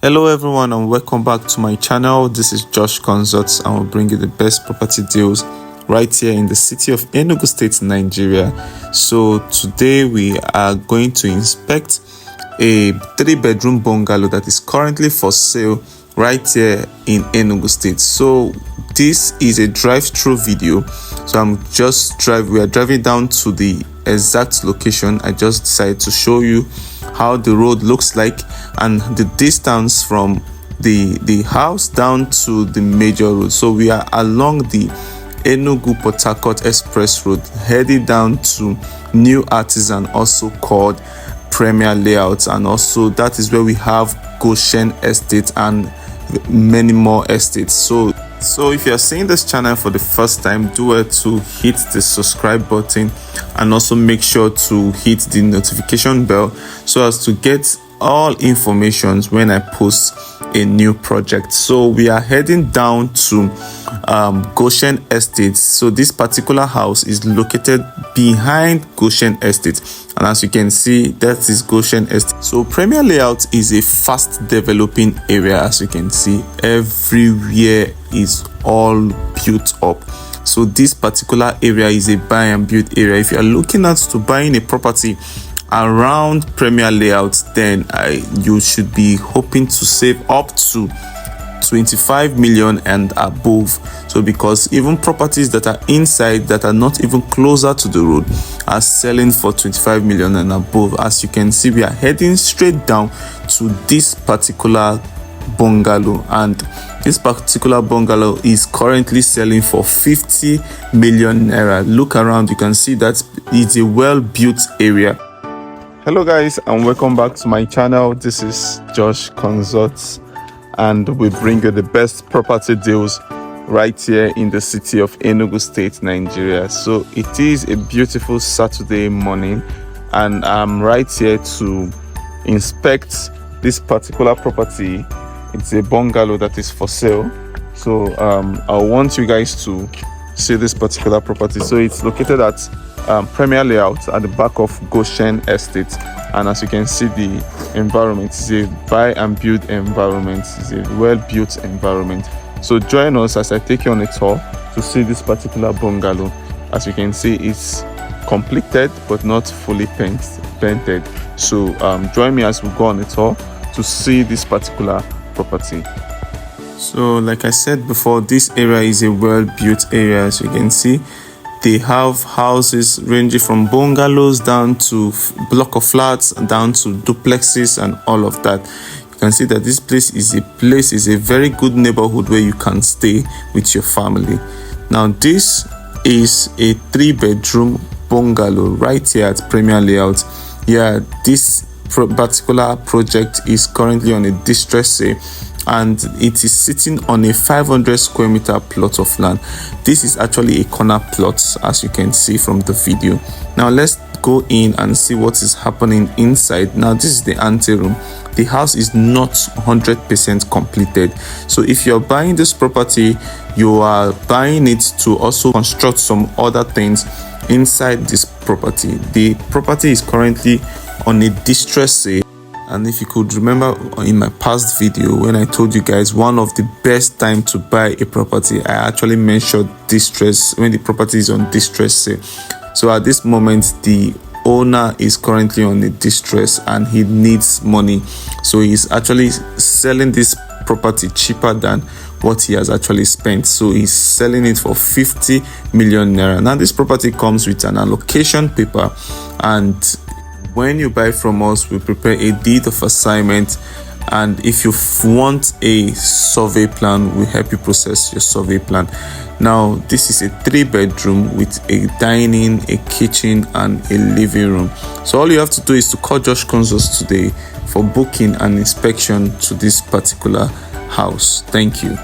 Hello everyone and welcome back to my channel. This is Josh Consults and we'll bring you the best property deals right here in the city of Enugu State, Nigeria. So today we are going to inspect a 3-bedroom bungalow that is currently for sale right here in Enugu State. So this is a drive-through video. So we are driving down to the exact location. I just decided to show you how the road looks like and the distance from the house down to the major road. So we are along the Enugu Port Harcourt Express Road, heading down to New Artisan, also called Premier Layout, and also that is where we have Goshen Estate and many more estates. So if you are seeing this channel for the first time, do well to hit the subscribe button and also make sure to hit the notification bell so as to get all information when I post a new project. So we are heading down to Goshen Estate. So this particular house is located behind Goshen Estate, and as you can see, that is Goshen Estate. So Premier Layout is a fast developing area. As you can see, everywhere is all built up. So this particular area is a buy and build area. If you are looking at to buying a property around Premier Layout, then you should be hoping to save up to 25 million and above. So because even properties that are inside that are not even closer to the road are selling for 25 million and above. As you can see, we are heading straight down to this particular bungalow, and this particular bungalow is currently selling for 50 million naira. Look around, you can see that it's a well-built area. Hello guys and welcome back to my channel. This is Josh Consults and we bring you the best property deals right here in the city of Enugu State, Nigeria. So it is a beautiful Saturday morning and I'm right here to inspect this particular property. It's a bungalow that is for sale. So I want you guys to see this particular property. So it's located at Premier Layout at the back of Goshen Estate, and as you can see, the environment is a buy and build environment. It's a well-built environment. So join us as I take you on a tour to see this particular bungalow. As you can see, it's completed but not fully painted. So join me as we go on a tour to see this particular property. So like I said before, this area is a well-built area. As you can see, they have houses ranging from bungalows down to block of flats, down to duplexes and all of that. You can see that this place is a very good neighborhood where you can stay with your family. Now this is a 3-bedroom bungalow right here at Premier Layout. Yeah, this particular project is currently on a distress sale and it is sitting on a 500 square meter plot of land. This is actually a corner plot, as you can see from the video. Now let's go in and see what is happening inside. Now this is the anteroom. The house is not 100% completed. So if you're buying this property, you are buying it to also construct some other things inside this property. The property is currently on a distress sale. And if you could remember in my past video when I told you guys one of the best time to buy a property, I actually mentioned distress, when the property is on distress sale. So at this moment, the owner is currently on a distress and he needs money. So he's actually selling this property cheaper than what he has actually spent. So he's selling it for 50 million naira. Now this property comes with an allocation paper, and when you buy from us, we prepare a deed of assignment, and if you want a survey plan, we help you process your survey plan. Now this is a 3-bedroom with a dining, a kitchen and a living room. So all you have to do is to call Josh Consults today for booking an inspection to this particular house. Thank you.